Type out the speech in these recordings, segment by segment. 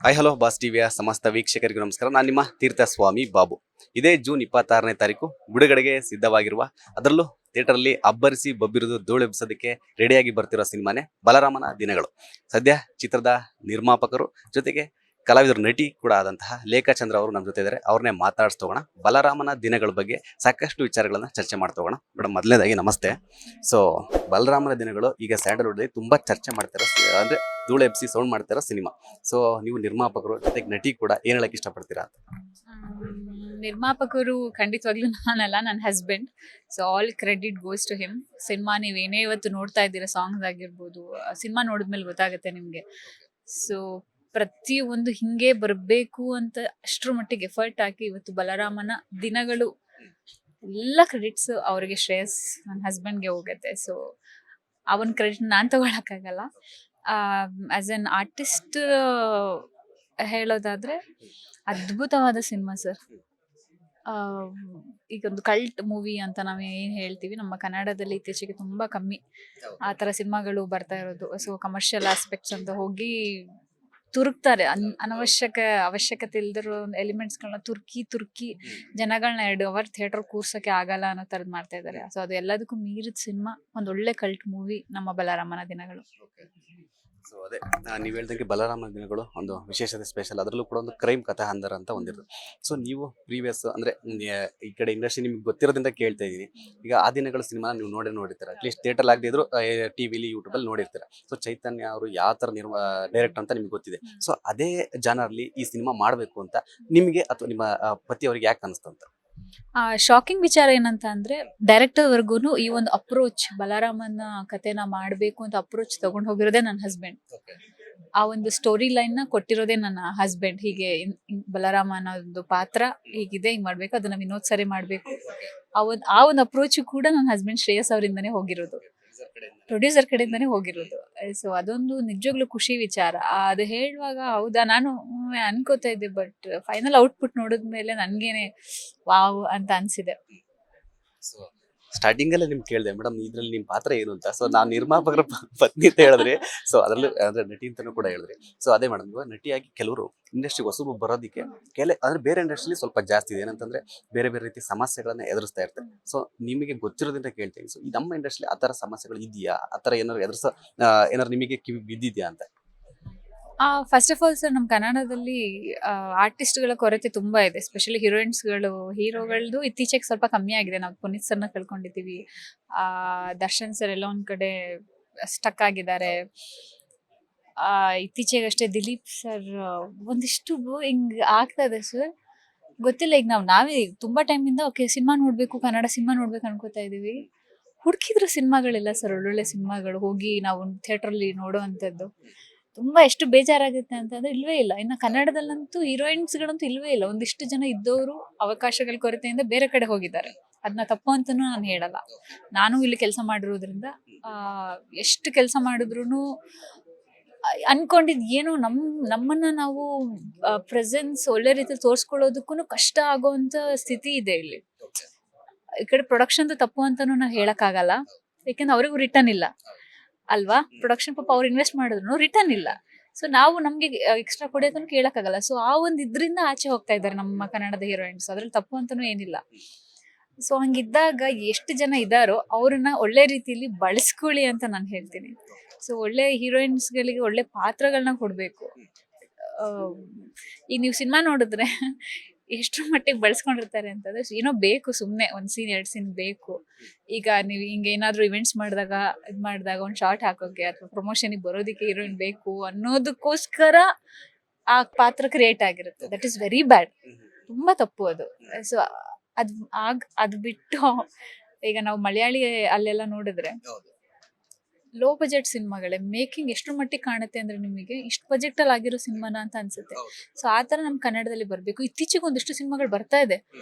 Hi hello boss ಟಿವಿಯ ಸಮಸ್ತ ವೀಕ್ಷಕರಿಗೂ ನಮಸ್ಕಾರ. ನಾನು ನಿಮ್ಮ ತೀರ್ಥಸ್ವಾಮಿ ಬಾಬು. ಇದೇ ಜೂನ್ 26ನೇ ತಾರೀಕು ಬಿಡುಗಡೆಗೆ ಸಿದ್ಧವಾಗಿರುವ, ಅದರಲ್ಲೂ ಥಿಯೇಟರಲ್ಲಿ ಅಬ್ಬರಿಸಿ ಬಬ್ಬಿರಿದು ಧೂಳು ಎಬ್ಬಿಸೋದಕ್ಕೆ ರೆಡಿಯಾಗಿ ಬರ್ತಿರೋ ಸಿನಿಮಾನೇ ಬಲರಾಮನ ದಿನಗಳು. ಸದ್ಯ ಚಿತ್ರದ ನಿರ್ಮಾಪಕರು ಜೊತೆಗೆ ಕಲಾವಿದರು, ನಟಿ ಕೂಡ ಆದಂತಹ ಲೇಖಾ ಚಂದ್ರ ಅವರು ನಮ್ಮ ಜೊತೆ ಇದ್ದಾರೆ. ಅವ್ರನ್ನೇ ಮಾತಾಡಿಸ್ತೋಗೋಣ. ಬಲರಾಮನ ದಿನಗಳ ಬಗ್ಗೆ ಸಾಕಷ್ಟು ವಿಚಾರಗಳನ್ನ ಚರ್ಚೆ ಮಾಡ್ತೋಗೋಣ. ಮೇಡಮ್, ಮೊದಲನೇದಾಗಿ ನಮಸ್ತೆ. ಸೊ ಬಲರಾಮನ ದಿನಗಳು ಈಗ ಸ್ಯಾಂಡಲ್ವುಡ್ ತುಂಬಾ ಚರ್ಚೆ ಮಾಡ್ತಾರೋ, ಅಂದ್ರೆ ಧೂಳು ಎಬ್ಬಿಸಿ ಸೌಂಡ್ ಮಾಡ್ತಾರೋ ಸಿನಿಮಾ. ಸೊ ನೀವು ನಿರ್ಮಾಪಕರು ಜೊತೆಗೆ ನಟಿ ಕೂಡ, ಏನ್ ಹೇಳಕ್ ಇಷ್ಟಪಡ್ತೀರಾ ಅಂತ? ನಿರ್ಮಾಪಕರು ಖಂಡಿತವಾಗ್ಲೂ ನಾನಲ್ಲ, ನನ್ನ husband. So all credit goes to him. Cinema ನೀವೇನೇ ಇವತ್ತು ನೋಡ್ತಾ ಇದ್ದೀರಾ, ಸಾಂಗ್ಸ್ ಆಗಿರ್ಬೋದು, ಸಿನಿಮಾ ನೋಡಿದ್ಮೇಲೆ ಗೊತ್ತಾಗುತ್ತೆ ನಿಮಗೆ. ಸೊ ಪ್ರತಿಯೊಂದು ಹಿಂಗೆ ಬರಬೇಕು ಅಂತ ಅಷ್ಟರ ಮಟ್ಟಿಗೆ ಎಫರ್ಟ್ ಹಾಕಿ ಇವತ್ತು ಬಲರಾಮನ ದಿನಗಳು, ಎಲ್ಲ ಕ್ರೆಡಿಟ್ಸ್ ಅವರಿಗೆ, ಶ್ರೇಯಸ್ ನನ್ನ ಹಸ್ಬೆಂಡ್ಗೆ ಹೋಗುತ್ತೆ. ಸೊ ಅವನ ಕ್ರೆಡಿಟ್ ನಾನು ತಗೊಳಕ್ಕಾಗಲ್ಲ. ಆಸ್ ಎನ್ ಆರ್ಟಿಸ್ಟ್ ಹೇಳೋದಾದ್ರೆ ಅದ್ಭುತವಾದ ಸಿನಿಮಾ ಸರ್. ಈಗ ಒಂದು ಕಲ್ಟ್ ಮೂವಿ ಅಂತ ನಾವು ಏನ್ ಹೇಳ್ತೀವಿ, ನಮ್ಮ ಕನ್ನಡದಲ್ಲಿ ಇತ್ತೀಚೆಗೆ ತುಂಬಾ ಕಮ್ಮಿ ಆ ತರ ಸಿನಿಮಾಗಳು ಬರ್ತಾ ಇರೋದು. ಸೊ ಕಮರ್ಷಿಯಲ್ ಆಸ್ಪೆಕ್ಟ್ಸ್ ಅಂತ ಹೋಗಿ ತುರುಕ್ತಾರೆ, ಅವಶ್ಯಕತೆ ಇಲ್ದಿರೋ ಎಲಿಮೆಂಟ್ಸ್ಗಳನ್ನ ತುರ್ಕಿ ಜನಗಳನ್ನ 2 ಅವರ್ ಥಿಯೇಟರ್ ಕೂರ್ಸಕ್ಕೆ ಆಗಲ್ಲ ಅನ್ನೋ ತರದ್ ಮಾಡ್ತಾ ಇದ್ದಾರೆ. ಸೊ ಅದು ಎಲ್ಲದಕ್ಕೂ ಮೀರಿದ ಸಿನಿಮಾ, ಒಂದ್ ಒಳ್ಳೆ ಕಲ್ಟ್ ಮೂವಿ ನಮ್ಮ ಬಲರಾಮನ ದಿನಗಳು. ಸೊ ಅದೇ ನೀವು ಹೇಳ್ದಂಗೆ ಬಲರಾಮನ ದಿನಗಳು ಒಂದು ವಿಶೇಷತೆ, ಸ್ಪೆಷಲ್. ಅದರಲ್ಲೂ ಕೂಡ ಒಂದು ಕ್ರೈಮ್ ಕಥಾ ಹಂದರ ಅಂತ ಒಂದಿರೋದು. ಸೊ ನೀವು ಪ್ರೀವಿಯಸ್ ಅಂದ್ರೆ ಈ ಕಡೆ ಇಂಡಸ್ಟ್ರಿ ನಿಮ್ಗೆ ಗೊತ್ತಿರೋದ್ರಿಂದ ಕೇಳ್ತಾ ಇದೀನಿ. ಈಗ ಆ ದಿನಗಳ ಸಿನಿಮಾ ನೀವು ನೋಡಿರ್ತೀರ, ಅಟ್ಲೀಸ್ಟ್ ಥಿಯೇಟರ್ ಆಗದೆ ಇದ್ರು ಟಿವಿಲಿ, ಯೂಟ್ಯೂಬಲ್ಲಿ ನೋಡಿರ್ತೀರ. ಸೊ ಚೈತನ್ಯ ಅವರು ಯಾವ ತರ ಡೈರೆಕ್ಟ್ ಅಂತ ನಿಮ್ಗೆ ಗೊತ್ತಿದೆ. ಸೊ ಅದೇ ಜಾನರ್ಲಿ ಈ ಸಿನಿಮಾ ಮಾಡಬೇಕು ಅಂತ ನಿಮಗೆ ಅಥವಾ ನಿಮ್ಮ ಪತಿ ಅವರಿಗೆ ಯಾಕೆ ಅನಿಸ್ತಂತ? ಶಾಕಿಂಗ್ ವಿಚಾರ ಏನಂತ ಅಂದ್ರೆ, ಡೈರೆಕ್ಟರ್ ವರ್ಗೂನು ಈ ಒಂದು ಅಪ್ರೋಚ್, ಬಲರಾಮನ ಕಥೆನ ಮಾಡ್ಬೇಕು ಅಂತ ಅಪ್ರೋಚ್ ತಗೊಂಡ್ ಹೋಗಿರೋದೇ ನನ್ನ ಹಸ್ಬೆಂಡ್. ಆ ಒಂದು ಸ್ಟೋರಿ ಲೈನ್ ನ ಕೊಟ್ಟಿರೋದೇ ನನ್ನ ಹಸ್ಬೆಂಡ್. ಹೀಗೆ ಬಲರಾಮ ಅನ್ನೋ ಒಂದು ಪಾತ್ರ ಹೀಗಿದೆ, ಹಿಂಗ್ ಮಾಡ್ಬೇಕು, ಅದನ್ನ ವಿನೋದ್ ಸರಿ ಮಾಡ್ಬೇಕು. ಆ ಒಂದು ಅಪ್ರೋಚ್ ಕೂಡ ನನ್ನ ಹಸ್ಬೆಂಡ್ ಶ್ರೇಯಸ್ ಅವರಿಂದನೇ ಹೋಗಿರೋದು, ಪ್ರೊಡ್ಯೂಸರ್ ಕಡೆಯಿಂದಾನೇ ಹೋಗಿರೋದು. ಸೊ ಅದೊಂದು ನಿಜವಾಗ್ಲೂ ಖುಷಿ ವಿಚಾರ. ಅದು ಹೇಳುವಾಗ ಹೌದಾ ನಾನು ಅನ್ಕೋತಾ ಇದ್ದೆ, ಬಟ್ ಫೈನಲ್ ಔಟ್ಪುಟ್ ನೋಡಿದ್ಮೇಲೆ ನನ್ಗೇನೆ ವಾವ್ ಅಂತ ಅನ್ಸಿದೆ. ಸೊ ಸ್ಟಾರ್ಟಿಂಗ್ ಅಲ್ಲೇ ನಿಮ್ಗೆ ಕೇಳಿದೆ, ಮೇಡಮ್ ಇದ್ರಲ್ಲಿ ನಿಮ್ ಪಾತ್ರ ಏನು ಅಂತ. ಸೊ ನಾನು ನಿರ್ಮಾಪಕರ ಪತ್ನಿ ಅಂತ ಹೇಳಿದ್ರಿ. ಸೊ ಅದ್ರಲ್ಲೂ ಅಂದ್ರೆ ನಟಿ ಅಂತಾನೂ ಕೂಡ ಹೇಳಿದ್ರಿ. ಸೊ ಅದೇ ಮೇಡಮ್, ಇವಾಗ ನಟಿಯಾಗಿ ಕೆಲವರು ಇಂಡಸ್ಟ್ರಿಗೆ ಹೊಸಬರು ಬರೋದಕ್ಕೆ ಅಂದ್ರೆ ಬೇರೆ ಇಂಡಸ್ಟ್ರಿಲಿ ಸ್ವಲ್ಪ ಜಾಸ್ತಿ ಇದೆ. ಏನಂತಂದ್ರೆ ಬೇರೆ ಬೇರೆ ರೀತಿ ಸಮಸ್ಯೆಗಳನ್ನ ಎದುರಿಸ್ತಾ ಇರ್ತಾರೆ. ಸೊ ನಿಮಗೆ ಗೊತ್ತಿರೋದ್ರಿಂದ ಕೇಳ್ತೀನಿ, ಸೊ ಈ ನಮ್ಮ ಇಂಡಸ್ಟ್ರಿ ಆ ತರ ಸಮಸ್ಯೆಗಳು ಇದೆಯಾ? ಆ ತರ ಏನಾದ್ರು ಏನಾದ್ರು ನಿಮಗೆ ಕಿವಿ ಬಿದ್ದಿದ್ಯಾ ಅಂತ? ಫಸ್ಟ್ ಆಫ್ ಆಲ್ ಸರ್, ನಮ್ಮ ಕನ್ನಡದಲ್ಲಿ ಆರ್ಟಿಸ್ಟ್ಗಳ ಕೊರತೆ ತುಂಬಾ ಇದೆ. ಎಸ್ಪೆಷಲಿ ಹೀರೋಯಿನ್ಸ್ಗಳು, ಹೀರೋಗಳದ್ದು ಇತ್ತೀಚೆಗೆ ಸ್ವಲ್ಪ ಕಮ್ಮಿ ಆಗಿದೆ. ನಾವು ಪುನೀತ್ ಸರ್ನ ಕಳ್ಕೊಂಡಿದ್ದೀವಿ, ದರ್ಶನ್ ಸರ್ ಎಲ್ಲ ಒಂದ್ ಕಡೆ ಸ್ಟಕ್ ಆಗಿದ್ದಾರೆ. ಇತ್ತೀಚೆಗಷ್ಟೇ ದಿಲೀಪ್ ಸರ್ ಒಂದಿಷ್ಟು ಹಿಂಗ್ ಆಗ್ತಾ ಇದೆ ಸರ್. ಗೊತ್ತಿಲ್ಲ, ಈಗ ನಾವೇ ತುಂಬಾ ಟೈಮಿಂದ ಓಕೆ ಸಿನಿಮಾ ನೋಡ್ಬೇಕು, ಕನ್ನಡ ಸಿನಿಮಾ ನೋಡ್ಬೇಕು ಅನ್ಕೋತಾ ಇದೀವಿ. ಹುಡುಕಿದ್ರು ಸಿನಿಮಾಗಳಿಲ್ಲ ಸರ್, ಒಳ್ಳೊಳ್ಳೆ ಸಿನಿಮಾಗಳು ಹೋಗಿ ನಾವು ಥಿಯೇಟ್ರಲ್ಲಿ ನೋಡೋ ಅಂಥದ್ದು. ತುಂಬಾ ಎಷ್ಟು ಬೇಜಾರಾಗುತ್ತೆ ಅಂತಂದ್ರೆ ಇಲ್ವೇ ಇಲ್ಲ. ಇನ್ನು ಕನ್ನಡದಲ್ಲಂತೂ ಹೀರೋಯಿನ್ಸ್ಗಳಂತೂ ಇಲ್ವೇ ಇಲ್ಲ. ಒಂದಿಷ್ಟು ಜನ ಇದ್ದವರು ಅವಕಾಶಗಳ ಕೊರತೆಯಿಂದ ಬೇರೆ ಕಡೆ ಹೋಗಿದ್ದಾರೆ. ಅದನ್ನ ತಪ್ಪು ಅಂತಾನೂ ನಾನು ಹೇಳಲ್ಲ. ನಾನು ಇಲ್ಲಿ ಕೆಲಸ ಮಾಡಿರೋದ್ರಿಂದ ಎಷ್ಟು ಕೆಲಸ ಮಾಡಿದ್ರು ಅನ್ಕೊಂಡಿದ್ ಏನೋ ನಮ್ಮನ್ನ ನಾವು ಪ್ರೆಸೆನ್ಸ್ ಒಳ್ಳೆ ರೀತಿಯಲ್ಲಿ ತೋರ್ಸ್ಕೊಳ್ಳೋದಕ್ಕೂ ಕಷ್ಟ ಆಗೋಂತ ಸ್ಥಿತಿ ಇದೆ ಇಲ್ಲಿ. ಈ ಕಡೆ ಪ್ರೊಡಕ್ಷನ್ ತಪ್ಪು ಅಂತಾನು ನಾವು ಹೇಳಕ್ ಆಗಲ್ಲ, ಯಾಕಂದ್ರೆ ಅವ್ರಿಗೂ ರಿಟರ್ನ್ ಇಲ್ಲ ಅಲ್ವಾ. ಪ್ರೊಡಕ್ಷನ್ ಪಾಪ ಅವ್ರು ಇನ್ವೆಸ್ಟ್ ಮಾಡಿದ್ರು ರಿಟರ್ನ್ ಇಲ್ಲ. ಸೊ ನಾವು ನಮ್ಗೆ ಎಕ್ಸ್ಟ್ರಾ ಕೊಡೋದನ್ನು ಕೇಳಕ್ಕಾಗಲ್ಲ. ಸೊ ಆ ಒಂದು ಇದ್ರಿಂದ ಆಚೆ ಹೋಗ್ತಾ ಇದ್ದಾರೆ ನಮ್ಮ ಕನ್ನಡದ ಹೀರೋಯಿನ್ಸ್. ಅದ್ರಲ್ಲಿ ತಪ್ಪು ಅಂತಾನು ಏನಿಲ್ಲ. ಸೊ ಹಂಗಿದ್ದಾಗ ಎಷ್ಟು ಜನ ಇದ್ದಾರೋ ಅವ್ರನ್ನ ಒಳ್ಳೆ ರೀತಿಯಲ್ಲಿ ಬಳಸ್ಕೊಳ್ಳಿ ಅಂತ ನಾನು ಹೇಳ್ತೀನಿ. ಸೊ ಒಳ್ಳೆ ಹೀರೋಯಿನ್ಸ್ಗಳಿಗೆ ಒಳ್ಳೆ ಪಾತ್ರಗಳನ್ನ ಕೊಡ್ಬೇಕು. ಈಗ ನೀವು ಸಿನಿಮಾ ನೋಡಿದ್ರೆ ಎಷ್ಟ್ರ ಮಟ್ಟಿಗೆ ಬಳಸ್ಕೊಂಡಿರ್ತಾರೆ ಅಂತಂದ್ರೆ, ಏನೋ ಬೇಕು ಸುಮ್ನೆ ಒಂದ್ ಸೀನ್ 2 ಸೀನ್ ಬೇಕು. ಈಗ ನೀವು ಹಿಂಗೆ ಏನಾದ್ರು ಇವೆಂಟ್ಸ್ ಮಾಡಿದಾಗ ಒಂದ್ ಶಾರ್ಟ್ ಹಾಕೋಕೆ ಅಥವಾ ಪ್ರಮೋಷನ್ ಬರೋದಿಕ್ಕೆ ಹೀರೋಯಿನ್ ಬೇಕು ಅನ್ನೋದಕ್ಕೋಸ್ಕರ ಆ ಪಾತ್ರ ಕ್ರಿಯೇಟ್ ಆಗಿರುತ್ತೆ. ದಟ್ ಇಸ್ ವೆರಿ ಬ್ಯಾಡ್, ತುಂಬಾ ತಪ್ಪು ಅದು. ಸೊ ಅದ್ ಬಿಟ್ಟು ಈಗ ನಾವು ಮಲಯಾಳಿ ಅಲ್ಲೆಲ್ಲ ನೋಡಿದ್ರೆ ಲೋ ಬಜೆಟ್ ಸಿನಿಮಾಗಳೇ ಮೇಕಿಂಗ್ ಎಷ್ಟು ಮಟ್ಟಿಗೆ ಕಾಣುತ್ತೆ ಅಂದ್ರೆ, ನಿಮಗೆ ಇಷ್ಟು ಬಜೆಟ್ ಅಲ್ಲಿ ಆಗಿರೋ ಸಿನಿಮಾನ ಅಂತ ಅನ್ಸುತ್ತೆ. ಸೊ ಆತರ ನಮ್ ಕನ್ನಡದಲ್ಲಿ ಬರ್ಬೇಕು. ಇತ್ತೀಚೆಗೆ ಒಂದಿಷ್ಟು ಸಿನಿಮಾಗಳು ಬರ್ತಾ ಇದೆ,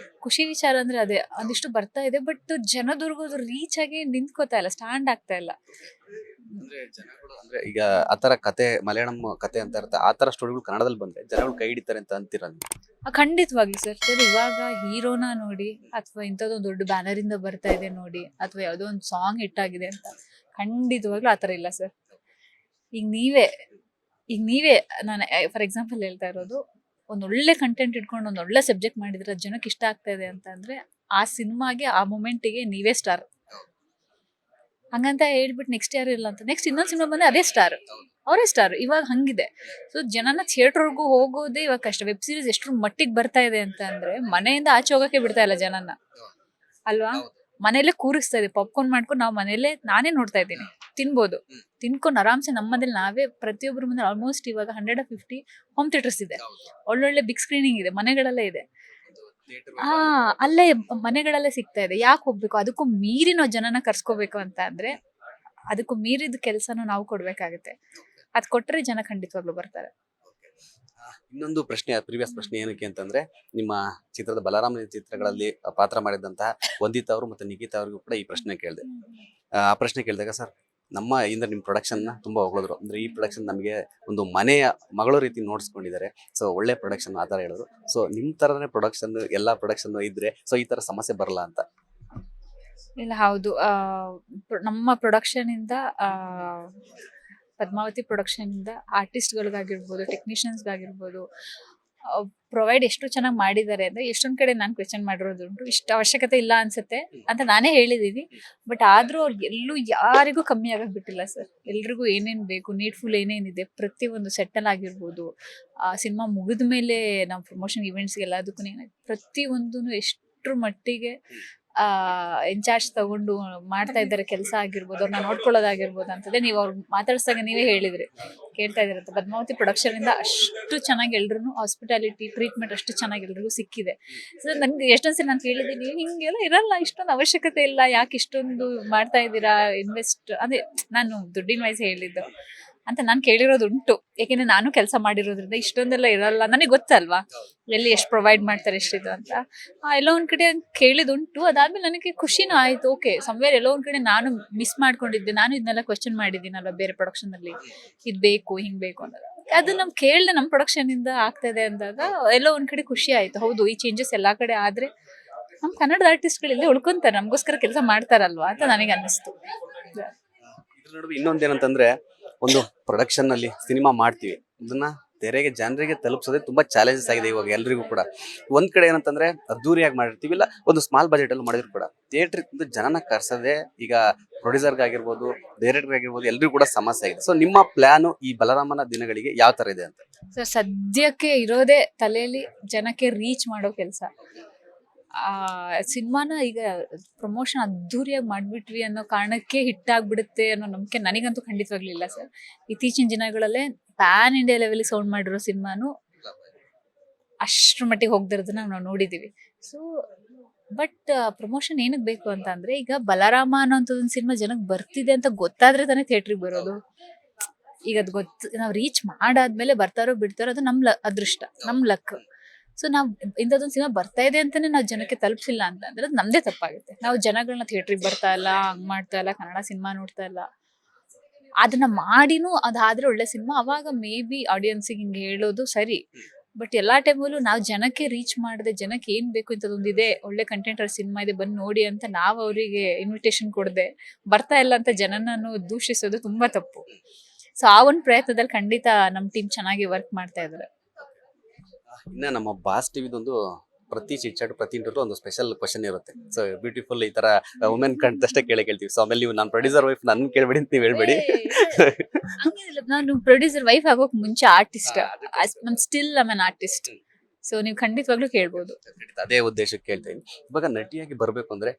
ಖುಷಿ ವಿಚಾರ ಅಂದ್ರೆ ಅದೇ, ಒಂದಿಷ್ಟು ಬರ್ತಾ ಇದೆ. ಬಟ್ ಜನದುರ್ಗ ರೀಚ್ ಆಗಿ ನಿಂತ್ಕೋತಾ ಇಲ್ಲ, ಸ್ಟ್ಯಾಂಡ್ ಆಗ್ತಾ ಇಲ್ಲ. ಅಂದ್ರೆ ಈಗ ಆತರ ಕತೆ, ಮಲಯಾಳಂ ಕತೆ ಅಂತ ಇರುತ್ತೆ, ಆತರ ಸ್ಟೋರಿಗಳು ಕನ್ನಡದಲ್ಲಿ ಬಂದ್ರೆ ಜನಗಳು ಕೈ ಹಿಡಿತಾರೆ ಅಂತ ಅಂತೀರ? ಖಂಡಿತವಾಗ್ಲಿ ಸರ್. ಇವಾಗ ಹೀರೋನ ನೋಡಿ ಅಥವಾ ಇಂಥದ್ದೊಂದು ದೊಡ್ಡ ಬ್ಯಾನರ್ ಇಂದ ಬರ್ತಾ ಇದೆ ನೋಡಿ, ಅಥವಾ ಯಾವ್ದೋ ಒಂದು ಸಾಂಗ್ ಹಿಟ್ ಆಗಿದೆ ಅಂತ, ಖಂಡಿತವಾಗ್ಲೂ ಆತರ ಇಲ್ಲ ಸರ್. ಈಗ ನೀವೇ ಈಗ ನೀವೇ ನಾನು ಫಾರ್ ಎಕ್ಸಾಂಪಲ್ ಹೇಳ್ತಾ ಇರೋದು, ಒಂದ್ ಒಳ್ಳೆ ಕಂಟೆಂಟ್ ಇಟ್ಕೊಂಡು ಒಂದ್ ಒಳ್ಳೆ ಸಬ್ಜೆಕ್ಟ್ ಮಾಡಿದ್ರೆ ಅದ್ ಜನಕ್ಕೆ ಇಷ್ಟ ಆಗ್ತಾ ಇದೆ ಅಂತ ಅಂದ್ರೆ ಆ ಸಿನಿಮಾಗೆ ಆ ಮೊಮೆಂಟಿಗೆ ನೀವೇ ಸ್ಟಾರ್. ಹಂಗಂತ ಹೇಳ್ಬಿಟ್ಟು ನೆಕ್ಸ್ಟ್ ಯಾರು ಇಲ್ಲ ಅಂತ ನೆಕ್ಸ್ಟ್ ಇನ್ನೊಂದ್ ಸಿನಿಮಾ ಬಂದ್ರೆ ಅದೇ ಸ್ಟಾರ್, ಅವರೇ ಸ್ಟಾರ್. ಇವಾಗ ಹಂಗಿದೆ. ಸೊ ಜನನ ಥಿಯೇಟರ್ಗೂ ಹೋಗೋದೇ ಇವಾಗ ಕಷ್ಟ. ವೆಬ್ ಸೀರೀಸ್ ಎಷ್ಟು ಮಟ್ಟಿಗೆ ಬರ್ತಾ ಇದೆ ಅಂತ ಅಂದ್ರೆ ಮನೆಯಿಂದ ಆಚೆ ಹೋಗಕ್ಕೆ ಬಿಡ್ತಾ ಇಲ್ಲ ಜನನ, ಅಲ್ವಾ? ಮನೇಲೆ ಕೂರಿಸ್ತಾ ಇದೆ, ಪಾಪ್ಕಾರ್ನ್ ಮಾಡ್ಕೊಂಡು ನಾವು ಮನೇಲೆ ನಾನೇ ನೋಡ್ತಾ ಇದ್ದೀನಿ, ತಿನ್ಬೋದು, ತಿನ್ಕೊಂಡು ಆರಾಮ್ಸೆ ನಮ್ಮ ಮನೇಲಿ ನಾವೇ ಪ್ರತಿಯೊಬ್ಬರ ಮನೇಲಿ ಆಲ್ಮೋಸ್ಟ್ ಇವಾಗ 150 ಹೋಮ್ ಥಿಯೇಟರ್ಸ್ ಇದೆ, ಒಳ್ಳೊಳ್ಳೆ ಬಿಗ್ ಸ್ಕ್ರೀನಿಂಗ್ ಇದೆ, ಮನೆಗಳಲ್ಲೇ ಇದೆ. ಅಲ್ಲೇ ಮನೆಗಳಲ್ಲೇ ಸಿಗ್ತಾ ಇದೆ. ಯಾಕೆ ಹೋಗ್ಬೇಕು? ಅದಕ್ಕೂ ಮೀರಿ ನಾವು ಜನನ ಕರ್ಸ್ಕೋಬೇಕು ಅಂತ ಅಂದ್ರೆ ಅದಕ್ಕೂ ಮೀರಿದ ಕೆಲಸನ ನಾವು ಕೊಡ್ಬೇಕಾಗತ್ತೆ. ಅದ್ ಕೊಟ್ರೆ ಜನ ಖಂಡಿತವಾಗ್ಲೂ ಬರ್ತಾರೆ. ಇನ್ನೊಂದು ಪ್ರಶ್ನೆ, ಪ್ರೀವಿಯಸ್ ಪ್ರಶ್ನೆ ಏನಕ್ಕೆ ಅಂತಂದ್ರೆ, ನಿಮ್ಮ ಚಿತ್ರದ ಬಲರಾಮನ ಚಿತ್ರಗಳಲ್ಲಿ ಪಾತ್ರ ಮಾಡಿದಂತಹ ವಂದಿತಾ ಅವರು ಮತ್ತೆ ನಿಖಿತಾ ಅವ್ರಿಗೂ ಕೂಡ ಈ ಪ್ರಶ್ನೆ ಕೇಳಿದೆ. ಆ ಪ್ರಶ್ನೆ ಕೇಳಿದಾಗ ಸರ್, ನಮ್ಮ ಇಂದ ನಿಮ್ಮ ಪ್ರೊಡಕ್ಷನ್ ನ ತುಂಬಾ ಹೊಗಳಿದ್ರು. ಅಂದ್ರೆ ಈ ಪ್ರೊಡಕ್ಷನ್ ನಮಗೆ ಒಂದು ಮನೆಯ ಮಗಳು ರೀತಿ ನೋಡ್ಸ್ಕೊಂಡಿದ್ದಾರೆ, ಸೊ ಒಳ್ಳೆ ಪ್ರೊಡಕ್ಷನ್ ಆ ತರ ಹೇಳಿದ್ರು. ಸೊ ನಿಮ್ ತರನೇ ಪ್ರೊಡಕ್ಷನ್ ಎಲ್ಲಾ ಪ್ರೊಡಕ್ಷನ್ ಇದ್ರೆ ಸೊ ಈ ತರ ಸಮಸ್ಯೆ ಬರಲ್ಲ ಅಂತ. ಇಲ್ಲ, ಹೌದು. ನಮ್ಮ ಪ್ರೊಡಕ್ಷನ್ ಇಂದ ಪದ್ಮಾವತಿ ಪ್ರೊಡಕ್ಷನ್ ಇಂದ ಆರ್ಟಿಸ್ಟ್ಗಳಿಗಾಗಿರ್ಬೋದು, ಟೆಕ್ನಿಷಿಯನ್ಸ್ಗಾಗಿರ್ಬೋದು ಪ್ರೊವೈಡ್ ಎಷ್ಟು ಚೆನ್ನಾಗಿ ಮಾಡಿದ್ದಾರೆ ಅಂದ್ರೆ ಎಷ್ಟೊಂದ್ ಕಡೆ ನಾನು ಕ್ವೆಶ್ಚನ್ ಮಾಡಿರೋದುಂಟು. ಇಷ್ಟ ಅವಶ್ಯಕತೆ ಇಲ್ಲ ಅನ್ಸುತ್ತೆ ಅಂತ ನಾನೇ ಹೇಳಿದೀನಿ. ಬಟ್ ಆದ್ರೂ ಅವ್ರಿಗೆ ಎಲ್ಲೂ ಯಾರಿಗೂ ಕಮ್ಮಿ ಆಗಕ್ ಬಿಟ್ಟಿಲ್ಲ ಸರ್. ಎಲ್ರಿಗೂ ಏನೇನ್ ಬೇಕು, ನೀಡ್ಫುಲ್ ಏನೇನಿದೆ ಪ್ರತಿಯೊಂದು ಸೆಟ್ಟಲ್ ಆಗಿರ್ಬೋದು, ಸಿನಿಮಾ ಮುಗಿದ ಮೇಲೆ ನಾವು ಪ್ರಮೋಷನ್ ಇವೆಂಟ್ಸ್ ಎಲ್ಲದಕ್ಕೂ ಪ್ರತಿಯೊಂದು ಎಷ್ಟ್ರ ಮಟ್ಟಿಗೆ ಇನ್ಚಾರ್ಜ್ ತಗೊಂಡು ಮಾಡ್ತಾ ಇದ್ದಾರೆ ಕೆಲಸ ಆಗಿರ್ಬೋದು, ಅವ್ರನ್ನ ನೋಡ್ಕೊಳ್ಳೋದಾಗಿರ್ಬೋದು ಅಂತಂದ್ರೆ ನೀವು ಅವ್ರು ಮಾತಾಡ್ಸಿದಾಗ ನೀವೇ ಹೇಳಿದ್ರಿ, ಕೇಳ್ತಾ ಇದಿರತ್ತೆ. ಪದ್ಮಾವತಿ ಪ್ರೊಡಕ್ಷನ್ ಇಂದ ಅಷ್ಟು ಚೆನ್ನಾಗಿ ಎಲ್ರು ಹಾಸ್ಪಿಟಾಲಿಟಿ ಟ್ರೀಟ್ಮೆಂಟ್ ಅಷ್ಟು ಚೆನ್ನಾಗಿ ಎಲ್ರಿಗೂ ಸಿಕ್ಕಿದೆ. ಸೊ ನನ್ಗೆ ಎಷ್ಟೊಂದ್ಸರಿ ನಾನು ಕೇಳಿದ್ದೀನಿ, ಹಿಂಗೆಲ್ಲ ಇರಲ್ಲ, ಇಷ್ಟೊಂದು ಅವಶ್ಯಕತೆ ಇಲ್ಲ, ಯಾಕೆ ಇಷ್ಟೊಂದು ಮಾಡ್ತಾ ಇದ್ದೀರಾ ಇನ್ವೆಸ್ಟ್, ಅದೇ ನಾನು ದುಡ್ಡಿನ ವಯಸ್ಸು ಹೇಳಿದ್ದು ಅಂತ ನಾನು ಕೇಳಿರೋದುಂಟು. ಯಾಕೆಂದ್ರೆ ನಾನು ಕೆಲಸ ಮಾಡಿರೋದ್ರಿಂದ ಇಷ್ಟೊಂದೆಲ್ಲ ಇರಲ್ಲ, ನನಗೆ ಗೊತ್ತಲ್ವಾ ಎಲ್ಲಿ ಎಷ್ಟು ಪ್ರೊವೈಡ್ ಮಾಡ್ತಾರೆ ಎಷ್ಟಿದು ಅಂತ. ಎಲ್ಲೋ ಒಂದ್ ಕಡೆ ಕೇಳಿದುಂಟು. ಅದಾದ್ಮೇಲೆ ನನಗೆ ಖುಷಿನೂ ಆಯ್ತು. ಓಕೆ, ಸಮ್ವೇರ್ ಎಲ್ಲೋ ಒಂದ್ ಕಡೆ ನಾನು ಮಿಸ್ ಮಾಡ್ಕೊಂಡಿದ್ದೆ, ನಾನು ಇದನ್ನೆಲ್ಲ ಕ್ವೆಶ್ಚನ್ ಮಾಡಿದ್ದೀನಲ್ವ ಬೇರೆ ಪ್ರೊಡಕ್ಷನ್ ಅಲ್ಲಿ, ಇದ್ ಬೇಕು ಹಿಂಗ್ ಬೇಕು ಅನ್ನೋದು. ಅದು ನಮ್ ಕೇಳ್ದೆ ನಮ್ ಪ್ರೊಡಕ್ಷನ್ ಇಂದ ಆಗ್ತಾ ಇದೆ ಅಂದಾಗ ಎಲ್ಲೋ ಒಂದ್ ಕಡೆ ಖುಷಿ ಆಯ್ತು. ಹೌದು, ಈ ಚೇಂಜಸ್ ಎಲ್ಲಾ ಕಡೆ ಆದ್ರೆ ನಮ್ ಕನ್ನಡದ ಆರ್ಟಿಸ್ಟ್ಗಳು ಇಲ್ಲೇ ಉಳ್ಕೊಂತಾರೆ, ನಮಗೋಸ್ಕರ ಕೆಲಸ ಮಾಡ್ತಾರಲ್ವಾ ಅಂತ ನನಗೆ ಅನ್ನಿಸ್ತು. ಇದ್ರ ನಡುವೆ ಇನ್ನೊಂದೇನಂತಂದ್ರೆ, ಒಂದು ಪ್ರೊಡಕ್ಷನ್ ಅಲ್ಲಿ ಸಿನಿಮಾ ಮಾಡ್ತೀವಿ, ಅದನ್ನ ತೆರೆಗೆ ಜನರಿಗೆ ತಲುಪಿಸೋದೇ ತುಂಬಾ ಚಾಲೆಂಜಸ್ ಆಗಿದೆ ಇವಾಗ ಎಲ್ರಿಗೂ ಕೂಡ. ಒಂದ್ ಕಡೆ ಏನಂತಂದ್ರೆ ಅದ್ದೂರಿಯಾಗಿ ಮಾಡಿರ್ತೀವಿ, ಇಲ್ಲ ಒಂದು ಸ್ಮಾಲ್ ಬಜೆಟ್ ಅಲ್ಲಿ ಮಾಡಿದ್ರು ಕೂಡ ಥಿಯೇಟರ್ ಜನನ ಕರ್ಸೋದೇ ಈಗ ಪ್ರೊಡ್ಯೂಸರ್ಗೆ ಆಗಿರ್ಬೋದು, ಡೈರೆಕ್ಟರ್ ಆಗಿರ್ಬೋದು, ಎಲ್ರಿಗೂ ಕೂಡ ಸಮಸ್ಯೆ ಆಗಿದೆ. ಸೊ ನಿಮ್ಮ ಪ್ಲಾನ್ ಈ ಬಲರಾಮನ ದಿನಗಳಿಗೆ ಯಾವ ತರ ಇದೆ ಅಂತ? ಸರ್, ಸದ್ಯಕ್ಕೆ ಇರೋದೇ ತಲೆಯಲ್ಲಿ ಜನಕ್ಕೆ ರೀಚ್ ಮಾಡೋ ಕೆಲಸ. ಸಿನಿಮಾನ ಈಗ ಪ್ರಮೋಷನ್ ಅದ್ದೂರಿಯಾಗಿ ಮಾಡ್ಬಿಟ್ವಿ ಅನ್ನೋ ಕಾರಣಕ್ಕೆ ಹಿಟ್ ಆಗ್ಬಿಡುತ್ತೆ ಅನ್ನೋ ನಂಬಿಕೆ ನನಗಂತೂ ಖಂಡಿತವಾಗ್ಲಿಲ್ಲ ಸರ್. ಇತ್ತೀಚಿನ ದಿನಗಳಲ್ಲೇ ಪ್ಯಾನ್ ಇಂಡಿಯಾ ಲೆವೆಲ್ ಸೌಂಡ್ ಮಾಡಿರೋ ಸಿನಿಮಾನು ಅಷ್ಟ್ರ ಮಟ್ಟಿಗೆ ಹೋಗ್ದಿರೋದನ್ನ ನಾವು ನೋಡಿದೀವಿ. ಸೊ ಬಟ್ ಪ್ರಮೋಷನ್ ಏನಕ್ಕೆ ಬೇಕು ಅಂತ ಅಂದ್ರೆ, ಈಗ ಬಲರಾಮ ಅನ್ನೋಂಥದ್ದೊಂದು ಸಿನಿಮಾ ಜನಕ್ಕೆ ಬರ್ತಿದೆ ಅಂತ ಗೊತ್ತಾದ್ರೆ ತಾನೇ ಥಿಯೇಟ್ರಿಗೆ ಬರೋದು. ಈಗ ಅದು ನಾವು ರೀಚ್ ಮಾಡಾದ್ಮೇಲೆ ಬರ್ತಾರೋ ಬಿಡ್ತಾರೋ ಅದು ನಮ್ ಅದೃಷ್ಟ, ನಮ್ ಲಕ್. ಸೊ ನಾವ್ ಇಂಥದ್ದೊಂದು ಸಿನಿಮಾ ಬರ್ತಾ ಇದೆ ಅಂತಾನೆ ನಾವು ಜನಕ್ಕೆ ತಲುಪಿಸಿಲ್ಲ ಅಂತ ಅಂದ್ರೆ ಅದು ನಮ್ದೇ ತಪ್ಪಾಗುತ್ತೆ. ನಾವು ಜನಗಳನ್ನ ಥಿಯೇಟ್ರಿಗೆ ಬರ್ತಾ ಇಲ್ಲ, ಹಂಗ್ ಮಾಡ್ತಾ ಇಲ್ಲ, ಕನ್ನಡ ಸಿನಿಮಾ ನೋಡ್ತಾ ಇಲ್ಲ. ಅದನ್ನ ಮಾಡಿನೂ ಅದಾದ್ರೆ ಒಳ್ಳೆ ಸಿನಿಮಾ, ಅವಾಗ ಮೇ ಬಿ ಆಡಿಯನ್ಸಿಗೆ ಹಿಂಗೆ ಹೇಳೋದು ಸರಿ. ಬಟ್ ಎಲ್ಲಾ ಟೈಮಲ್ಲೂ ನಾವು ಜನಕ್ಕೆ ರೀಚ್ ಮಾಡದೆ, ಜನಕ್ಕೆ ಏನ್ ಬೇಕು ಇಂಥದ್ದೊಂದಿದೆ, ಒಳ್ಳೆ ಕಂಟೆಂಟ್ ಸಿನಿಮಾ ಇದೆ ಬಂದು ನೋಡಿ ಅಂತ ನಾವು ಅವರಿಗೆ ಇನ್ವಿಟೇಷನ್ ಕೊಡದೆ ಬರ್ತಾ ಇಲ್ಲ ಅಂತ ಜನನನ್ನು ದೂಷಿಸೋದು ತುಂಬಾ ತಪ್ಪು. ಸೊ ಆ ಒಂದು ಪ್ರಯತ್ನದಲ್ಲಿ ಖಂಡಿತ ನಮ್ ಟೀಮ್ ಚೆನ್ನಾಗಿ ವರ್ಕ್ ಮಾಡ್ತಾ ಇದ್ದಾರೆ. ಇನ್ನ ನಮ್ಮ ಬಾಸ್ ಟಿವಿದೊಂದು ಪ್ರತಿ ಚಿಟ್ಚಾಟ್ ಪ್ರತಿ ಇಂಟರ್ವ್ಯೂ ಒಂದು ಸ್ಪೆಷಲ್ ಕ್ವಶನ್ ಇರುತ್ತೆ. ಸೊ ಬ್ಯೂಟಿಫುಲ್ ಈ ತರ ವುಮೆನ್ ಕಂಡಷ್ಟೇ ಕೇಳ್ತೀವಿ. ಸೊ ಆಮೇಲೆ ನೀವು ನಾನು ಪ್ರೊಡ್ಯೂಸರ್ ವೈಫ್ ನನ್ ಕೇಳ್ಬೇಡಿ ಅಂತ ನೀವು ಹೇಳ್ಬೇಡಿ. ನಾನು ಪ್ರೊಡ್ಯೂಸರ್ ವೈಫ್ ಆಗೋಕ್ ಮುಂಚೆ artist, still I on artist. So ನೀವು ಖಂಡಿತವಾಗ್ಲೂ ಕೇಳ್ಬೋದು. ಅದೇ ಉದ್ದೇಶಕ್ಕೆ ಕೇಳ್ತಾ ಇದ್ದೀನಿ. ಇವಾಗ ನಟಿಯಾಗಿ ಬರ್ಬೇಕು ಅಂದ್ರೆ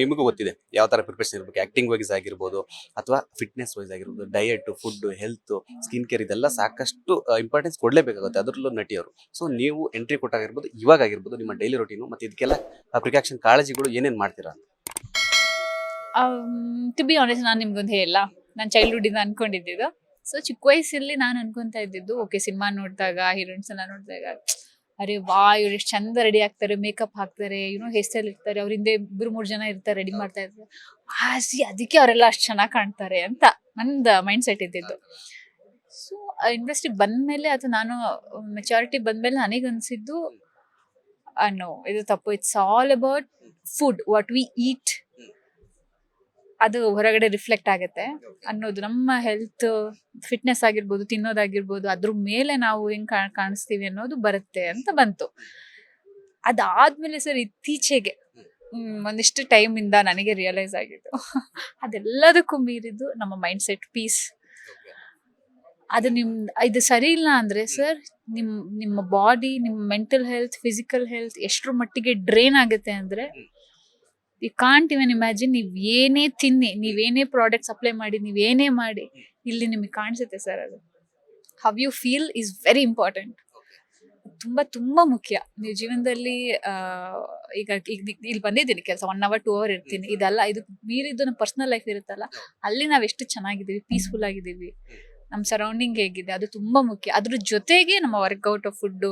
ನಿಮಗೂ ಗೊತ್ತಿದೆ ಯಾವ ತರ ಪ್ರಿಪರೇಷನ್ ಇರ್ಬೇಕು, ಆಕ್ಟಿಂಗ್ ವೈಸ್ ಆಗಿರ್ಬೋದು ಅಥವಾ ಫಿಟ್ನೆಸ್ ವೈಸ್ ಆಗಿರ್ಬೋದು, diet, food, health, skin care, ಇದೆಲ್ಲ ಸಾಕಷ್ಟು ಇಂಪಾರ್ಟೆನ್ಸ್ ಕೊಡ್ಲೇಬೇಕಾಗುತ್ತೆ, ಅದರಲ್ಲೂ ನಟಿಯವರು. ಸೊ ನೀವು ಎಂಟ್ರಿ ಕೊಟ್ಟಾಗಿರ್ಬೋದು, ಇವಾಗ ಆಗಿರ್ಬೋದು, ನಿಮ್ಮ ಡೈಲಿ ರೊಟೀನು ಮತ್ತೆ ಇದಕ್ಕೆಲ್ಲ ಪ್ರಿಕಾಕ್ಷನ್ ಕಾಳಜಿಗಳು ಏನೇನ್ ಮಾಡ್ತೀರಾ? ಟು ಬಿ ಆನೆಸ್ಟ್, ನಾನು ನಿಮ್ಗೊಂದು ಹೇಳ, ನಾನು ಚೈಲ್ಡ್ಹುಡ್ ಇಂದ ಅನ್ಕೊಂಡಿದ್ದು. ಸೊ ಚಿಕ್ಕ ವಯಸ್ಸಲ್ಲಿ ನಾನು ಅನ್ಕೊಂತ ಇದ್ದಿದ್ದು, ಓಕೆ ಸಿನಿಮಾ ನೋಡಿದಾಗ ಹೀರೋಯಿನ್ಸ್ ಎಲ್ಲ ನೋಡಿದಾಗ ಅರೆ ವಾ ಇವ್ರು ಎಷ್ಟು ಚಂದ ರೆಡಿ ಆಗ್ತಾರೆ, ಮೇಕಪ್ ಹಾಕ್ತಾರೆ, ಹೇರ್ ಸ್ಟೈಲ್ ಇರ್ತಾರೆ, ಅವ್ರ ಹಿಂದೆ 2-3 ಜನ ಇರ್ತಾರೆ ರೆಡಿ ಮಾಡ್ತಾ ಇರ್ತಾರೆ, ಅದಕ್ಕೆ ಅವರೆಲ್ಲ ಅಷ್ಟು ಚೆನ್ನಾಗಿ ಕಾಣ್ತಾರೆ ಅಂತ ನಂದು ಮೈಂಡ್ ಸೆಟ್ ಇದ್ದಿದ್ದು. ಸೊ ಇಂಡಸ್ಟ್ರಿ ಬಂದ್ಮೇಲೆ ಅಥವಾ ನಾನು ಮೆಚುರಿಟಿ ಬಂದ್ಮೇಲೆ ನನಗನ್ಸಿದ್ದು ನೋ, ಇದು ತಪ್ಪು. It's all about food, what we eat ಅದು ಹೊರಗಡೆ ರಿಫ್ಲೆಕ್ಟ್ ಆಗುತ್ತೆ ಅನ್ನೋದು. ನಮ್ಮ ಹೆಲ್ತ್ ಫಿಟ್ನೆಸ್ ಆಗಿರ್ಬೋದು, ತಿನ್ನೋದಾಗಿರ್ಬೋದು, ಅದ್ರ ಮೇಲೆ ನಾವು ಹೆಂಗ್ ಕಾಣಿಸ್ತೀವಿ ಅನ್ನೋದು ಬರುತ್ತೆ ಅಂತ ಬಂತು. ಅದಾದ್ಮೇಲೆ ಸರ್ ಇತ್ತೀಚೆಗೆ ಒಂದಿಷ್ಟು ಟೈಮ್ ಇಂದ ನನಗೆ ರಿಯಲೈಸ್ ಆಗಿದ್ದು ಅದೆಲ್ಲದಕ್ಕೂ ಮೀರಿದ್ದು ನಮ್ಮ ಮೈಂಡ್ ಸೆಟ್ ಪೀಸ್. ಅದು ಇದು ಸರಿ ಇಲ್ಲ ಅಂದ್ರೆ ಸರ್ ನಿಮ್ಮ ಬಾಡಿ, ನಿಮ್ಮ ಮೆಂಟಲ್ ಹೆಲ್ತ್, ಫಿಸಿಕಲ್ ಹೆಲ್ತ್ ಎಷ್ಟ್ರ ಮಟ್ಟಿಗೆ ಡ್ರೈನ್ ಆಗುತ್ತೆ ಅಂದ್ರೆ ಯು ಕಾಂಟ್ ಇವನ್ ಇಮ್ಯಾಜಿನ್. ನೀವ್ ಏನೇ ತಿನ್ನಿ, ನೀವೇನೇ ಪ್ರಾಡಕ್ಟ್ಸ್ ಅಪ್ಲೈ ಮಾಡಿ, ನೀವೇನೇ ಮಾಡಿ, ಇಲ್ಲಿ ನಿಮಗೆ ಕಾಣಿಸುತ್ತೆ ಸರ್. ಅದು how you feel is very important. ತುಂಬಾ ತುಂಬಾ ಮುಖ್ಯ. ನೀವು ಜೀವನದಲ್ಲಿ ಈಗ ಇಲ್ಲಿ ಬಂದಿದ್ದೀನಿ ಕೆಲಸ 1 hour 2 hour ಇರ್ತೀನಿ, ಇದೆಲ್ಲ ಇದು ಮೀರಿದ್ದು ನಮ್ಮ ಪರ್ಸನಲ್ ಲೈಫ್ ಇರುತ್ತಲ್ಲ, ಅಲ್ಲಿ ನಾವ್ ಎಷ್ಟು ಚೆನ್ನಾಗಿದ್ದೀವಿ, ಪೀಸ್ಫುಲ್ ಆಗಿದ್ದೀವಿ, ನಮ್ಮ ಸರೌಂಡಿಂಗ್ ಹೇಗಿದೆ, ಅದು ತುಂಬಾ ಮುಖ್ಯ. ಅದ್ರ ಜೊತೆಗೆ ನಮ್ಮ ವರ್ಕೌಟ್, ಫುಡ್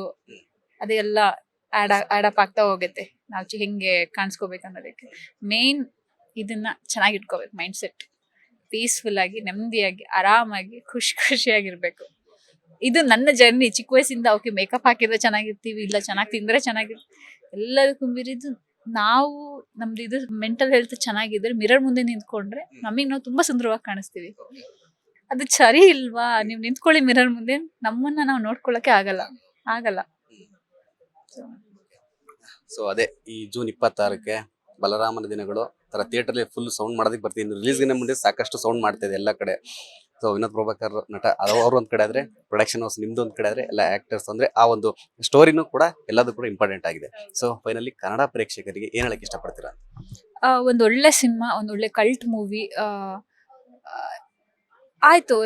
ಅದೆಲ್ಲ ಆಡಪ್ ಆಗ್ತಾ ಹೋಗುತ್ತೆ. ನಾವು ಹೆಂಗೆ ಕಾಣಿಸ್ಕೋಬೇಕು ಅನ್ನೋದಕ್ಕೆ ಮೇನ್ ಇದನ್ನ ಚೆನ್ನಾಗಿಟ್ಕೋಬೇಕು. ಮೈಂಡ್ ಸೆಟ್ ಪೀಸ್ಫುಲ್ ಆಗಿ, ನೆಮ್ಮದಿಯಾಗಿ, ಆರಾಮಾಗಿ, ಖುಷಿಯಾಗಿರ್ಬೇಕು. ಇದು ನನ್ನ ಜರ್ನಿ. ಚಿಕ್ಕ ವಯಸ್ಸಿಂದ ಓಕೆ ಮೇಕಪ್ ಹಾಕಿದ್ರೆ ಚೆನ್ನಾಗಿರ್ತೀವಿ, ಇಲ್ಲ ಚೆನ್ನಾಗಿ ತಿಂದ್ರೆ ಚೆನ್ನಾಗಿರ್ತೀವಿ, ಎಲ್ಲದಕ್ಕೂ ಮೀರಿದ್ದು ನಮ್ದು ಇದು ಮೆಂಟಲ್ ಹೆಲ್ತ್ ಚೆನ್ನಾಗಿದ್ರೆ ಮಿರರ್ ಮುಂದೆ ನಿಂತ್ಕೊಂಡ್ರೆ ನಮಗೆ ನಾವು ತುಂಬಾ ಸುಂದರವಾಗಿ ಕಾಣಿಸ್ತೀವಿ. ಅದು ಸರಿ ಇಲ್ವಾ? ನೀವು ನಿಂತ್ಕೊಳ್ಳಿ ಮಿರರ್ ಮುಂದೆ, ನಮ್ಮನ್ನ ನಾವು ನೋಡ್ಕೊಳ್ಳಕ್ಕೆ ಆಗಲ್ಲ. ಸೊ ಅದೇ ಈ ಜೂನ್ 26ಕ್ಕೆ ಬಲರಾಮನ ದಿನಗಳು ತರ ಥಿಯೇಟರ್ ಫುಲ್ ಸೌಂಡ್ ಮಾಡೋದಕ್ಕೆ ಬರ್ತೀನಿ. ರಿಲೀಸ್ಗಿನ ಮುಂದೆ ಸಾಕಷ್ಟು ಸೌಂಡ್ ಮಾಡ್ತಿದೆ ಎಲ್ಲ ಕಡೆ. ಸೊ ವಿನೋದ್ ಪ್ರಭಾಕರ್ ನಟ ಅವ್ರು ಒಂದ್ ಕಡೆ ಆದ್ರೆ, ಪ್ರೊಡಕ್ಷನ್ ಹೌಸ್ ನಿಮ್ದು ಒಂದ್ ಕಡೆ ಆದ್ರೆ, ಎಲ್ಲ ಆಕ್ಟರ್ಸ್ ಅಂದ್ರೆ ಆ ಒಂದು ಸ್ಟೋರಿನೂ ಕೂಡ ಎಲ್ಲದೂ ಕೂಡ ಇಂಪಾರ್ಟೆಂಟ್ ಆಗಿದೆ. ಸೊ ಫೈನಲಿ ಕನ್ನಡ ಪ್ರೇಕ್ಷಕರಿಗೆ ಏನ್ ಹೇಳಕ್ ಇಷ್ಟಪಡ್ತೀರಾ? ಒಂದೊಳ್ಳೆ ಸಿನಿಮಾ, ಒಂದೊಳ್ಳೆ ಕಲ್ಟ್ ಮೂವಿ. ಆಯ್ತು,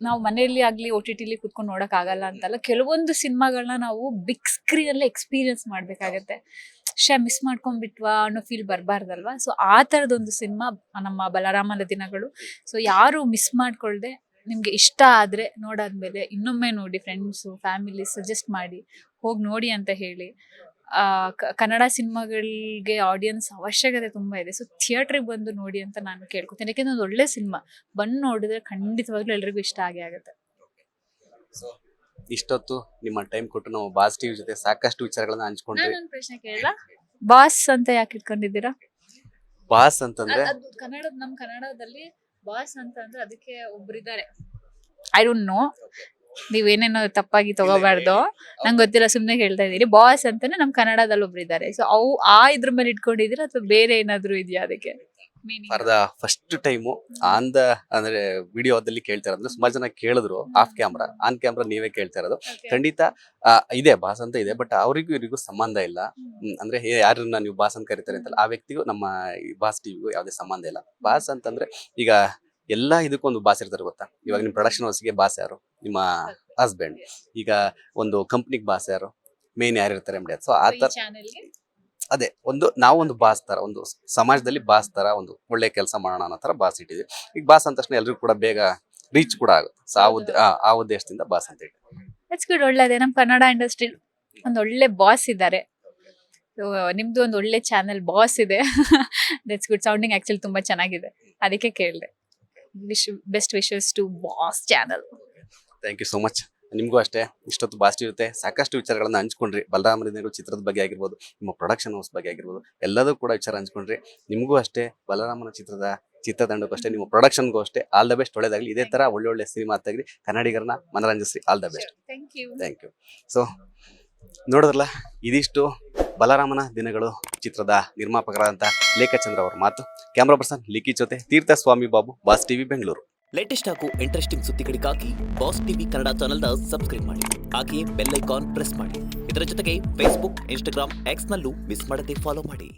ನಾವು ಮನೆಯಲ್ಲಿ ಆಗ್ಲಿ OTT ಕುತ್ಕೊಂಡು ನೋಡಕ್ ಆಗಲ್ಲ ಅಂತಲ್ಲ, ಕೆಲವೊಂದು ಸಿನಿಮಾಗಳನ್ನ ನಾವು ಬಿಗ್ ಸ್ಕ್ರೀನ್ ಅಲ್ಲೇ ಎಕ್ಸ್ಪೀರಿಯನ್ಸ್ ಮಾಡ್ಬೇಕಾಗತ್ತೆ. ಮಿಸ್ ಮಾಡ್ಕೊಂಡ್ಬಿಟ್ವಾ ಅನ್ನೋ ಫೀಲ್ ಬರಬಾರ್ದಲ್ವಾ? ಸೊ ಆ ತರದೊಂದು ಸಿನಿಮಾ ನಮ್ಮ ಬಲರಾಮನ ದಿನಗಳು. ಸೊ ಯಾರು ಮಿಸ್ ಮಾಡ್ಕೊಳ್ದೆ, ನಿಮ್ಗೆ ಇಷ್ಟ ಆದ್ರೆ ನೋಡಾದ್ಮೇಲೆ ಇನ್ನೊಮ್ಮೆ ನೋಡಿ, ಫ್ರೆಂಡ್ಸು, ಫ್ಯಾಮಿಲಿ ಸಜೆಸ್ಟ್ ಮಾಡಿ ಹೋಗಿ ನೋಡಿ ಅಂತ ಹೇಳಿ. ಕನ್ನಡ ಸಿನಿಮಾಗಳಿಗೆ ಆಡಿಯನ್ಸ್ ಅವಶ್ಯಕತೆ ತುಂಬಾ ಇದೆ. ಸೊ ಥಿಯೇಟ್ರಿಗೆ ಬಂದು ನೋಡಿ ಅಂತ ನಾನು ಕೇಳ್ಕೊತೀನಿ. ಯಾಕೆಂದ್ರೆ ಒಂದು ಒಳ್ಳೆ ಸಿನಿಮಾ ಬಂದು ನೋಡಿದ್ರೆ ಖಂಡಿತವಾಗ್ಲೂ ಎಲ್ರಿಗೂ ಇಷ್ಟ ಆಗುತ್ತೆ. ಸೊ ಇಷ್ಟೊತ್ತು ನಿಮ್ಮ ಟೈಮ್ ಕೊಟ್ಟು ನಾವು ಬಾಸ್ ಟಿವಿ ಜೊತೆ ಸಾಕಷ್ಟು ವಿಚಾರಗಳನ್ನ ಹಂಚ್ಕೊಂಡ್ರಿ. ನಾನೊಂದು ಪ್ರಶ್ನೆ ಕೇಳಲ್ಲ, ಬಾಸ್ ಅಂತ ಯಾಕೆ ಇಟ್ಕೊಂಡಿದ್ದೀರಾ? ಬಾಸ್ ಅಂತಂದ್ರೆ ನಮ್ಮ ಕನ್ನಡದಲ್ಲಿ ಬಾಸ್ ಅಂತ ಅಂದ್ರೆ ಅದಕ್ಕೆ ಒಬ್ರಿದ್ದಾರೆ. ಐ ಡೋಂಟ್ ನೋ, ನೀವೇನೇನೋ ತಪ್ಪಾಗಿ ತಗೋಬಾರ್ದು, ನಂಗೆ ಗೊತ್ತಿಲ್ಲ, ಸುಮ್ನೆ ಹೇಳ್ತಾ ಇದೀರಿ. ಬಾಸ್ ಅಂತಾನೆ ನಮ್ ಕನ್ನಡದಲ್ಲಿ ಒಬ್ರಿದ್ದಾರೆ. ಸೊ ಇದ್ರ ಮೇಲೆ ಇಟ್ಕೊಂಡಿದೀರಾ ಅಥವಾ ಬೇರೆ ಏನಾದ್ರು ಇದೆಯಾ ಅದಕ್ಕೆ ಫಾರ್ ದ ಫಸ್ಟ್ ಟೈಮು ಅಂದ್ರೆ ವಿಡಿಯೋದಲ್ಲಿ ಕೇಳ್ತಾ ಇರೋದು. ಸುಮಾರು ಜನ ಕೇಳಿದ್ರು ಆಫ್ ಕ್ಯಾಮ್ರಾ, ಆನ್ ಕ್ಯಾಮ್ರಾ ನೀವೇ ಕೇಳ್ತಾ ಇರೋದು. ಖಂಡಿತ ಇದೆ, ಬಾಸ್ ಅಂತ ಇದೆ, ಬಟ್ ಅವರಿಗೂ ಇವರಿಗೂ ಸಂಬಂಧ ಇಲ್ಲ. ಅಂದ್ರೆ ಯಾರನ್ನ ನೀವು ಬಾಸ್ ಅಂತ ಕರೀತಾರೆ ಅಂತಲ್ಲ, ಆ ವ್ಯಕ್ತಿಗೂ ನಮ್ಮ ಬಾಸ್ ಟಿವಿಗೂ ಯಾವುದೇ ಸಂಬಂಧ ಇಲ್ಲ. ಬಾಸ್ ಅಂತಂದ್ರೆ ಈಗ ಎಲ್ಲಾ ಇದಕ್ಕೊಂದು ಬಾಸ್ ಇರ್ತಾರೆ ಗೊತ್ತಾ? ಇವಾಗ ನಿಮ್ ಪ್ರೊಡಕ್ಷನ್ ಹೌಸ್ಗೆ ಬಾಸ್ ಯಾರು? ನಿಮ್ಮ ಹಸ್ಬೆಂಡ್. ಈಗ ಒಂದು ಕಂಪ್ನಿಗೆ ಬಾಸ್ ಯಾರು? ಮೇನ್ ಯಾರು ಇರ್ತಾರೆ? ಸೊ ಆ ತರ ಅದೇ ನಾವೊಂದು ಬಾಸ್ ತರ, ಒಂದು ಸಮಾಜದಲ್ಲಿ ಬಾಸ್ ತರ ಒಂದು ಒಳ್ಳೆ ಕೆಲಸ ಮಾಡೋಣ ಅನ್ನೋ ತರ ಬಾಸ್ ಇಟ್ಟಿದ್ವಿ. ಈಗ ಬಾಸ್ ಅಂದ ತಕ್ಷಣ ಎಲ್ರಿಗೂ ಕೂಡ ಬೇಗ ರೀಚ್ ಕೂಡ ಆಗುತ್ತೆ. ಸೊ ಆ ಉದ್ದೇಶದಿಂದ ಬಾಸ್ ಅಂತ ಇಟ್ಟು. That's good. ಒಳ್ಳೆದೇ. ನಮ್ ಕನ್ನಡ ಇಂಡಸ್ಟ್ರಿ ಒಂದ್ ಒಳ್ಳೆ ಬಾಸ್ ಇದ್ದಾರೆ. ನಿಮ್ದು ಒಂದು ಒಳ್ಳೆ ಚಾನೆಲ್ ಬಾಸ್ ಇದೆ. That's good. ಸೌಂಡಿಂಗ್ ಆಕ್ಚುಲಿ ತುಂಬಾ ಚೆನ್ನಾಗಿದೆ, ಅದಕ್ಕೆ ಕೇಳಿದೆ. Best wishes to boss channel. Thank you so much. ನಿಮಗೂ ಅಷ್ಟೇ, ಇಷ್ಟೊತ್ತು ಬಾಸ್ ಇರುತ್ತೆ ಸಾಕಷ್ಟು ವಿಚಾರಗಳನ್ನ ಹಂಚ್ಕೊಂಡ್ರಿ. ಬಲರಾಮನ ದಿನಗಳು ಚಿತ್ರದ ಬಗ್ಗೆ ಆಗಿರ್ಬೋದು, ನಿಮ್ಮ ಪ್ರೊಡಕ್ಷನ್ ಹೌಸ್ ಬಗ್ಗೆ ಆಗಿರ್ಬೋದು, ಎಲ್ಲದೂ ಕೂಡ ವಿಚಾರ ಹಂಚ್ಕೊಂಡ್ರಿ. ನಿಮಗೂ ಅಷ್ಟೇ, ಬಲರಾಮನ ಚಿತ್ರತಂಡಕ್ಕೂ ಅಷ್ಟೇ, ನಿಮ್ಮ ಪ್ರೊಡಕ್ಷನ್ಗೂ ಅಷ್ಟೇ ಆಲ್ ದ ಬೆಸ್ಟ್. ಒಳ್ಳೇದಾಗಲಿ. ಇದೇ ತರ ಒಳ್ಳೊಳ್ಳೆ ಸಿನಿಮಾ ತೆಗೆದು ಕನ್ನಡಿಗರನ್ನ ಮನರಂಜಿಸಿ. All the best. Thank you. So ನೋಡಿದ್ರಲ್ಲ, ಇದಿಷ್ಟು ಬಲರಾಮನ ದಿನಗಳು ಚಿತ್ರದ ನಿರ್ಮಾಪಕರಾದಂಥ ಲೇಖಚಂದ್ರ ಅವರ ಮಾತು. ಕ್ಯಾಮ್ರಾ ಪರ್ಸನ್ ಲಿಖಿ ಜೊತೆ Theertha Swamy Babu, Boss TV Bengaluru. Latest ಹಾಗೂ ಇಂಟ್ರೆಸ್ಟಿಂಗ್ ಸುದ್ದಿಗಳಿಗಾಗಿ ಬಾಸ್ ಟಿವಿ ಕನ್ನಡ ಚಾನೆಲ್ನ ಸಬ್ಸ್ಕ್ರೈಬ್ ಮಾಡಿ. ಹಾಗೆಯೇ ಬೆಲ್ ಐಕಾನ್ ಪ್ರೆಸ್ ಮಾಡಿ. ಇದರ ಜೊತೆಗೆ ಫೇಸ್ಬುಕ್, ಇನ್ಸ್ಟಾಗ್ರಾಮ್, ಎಕ್ಸ್ನಲ್ಲೂ ಮಿಸ್ ಮಾಡದೆ ಫಾಲೋ ಮಾಡಿ.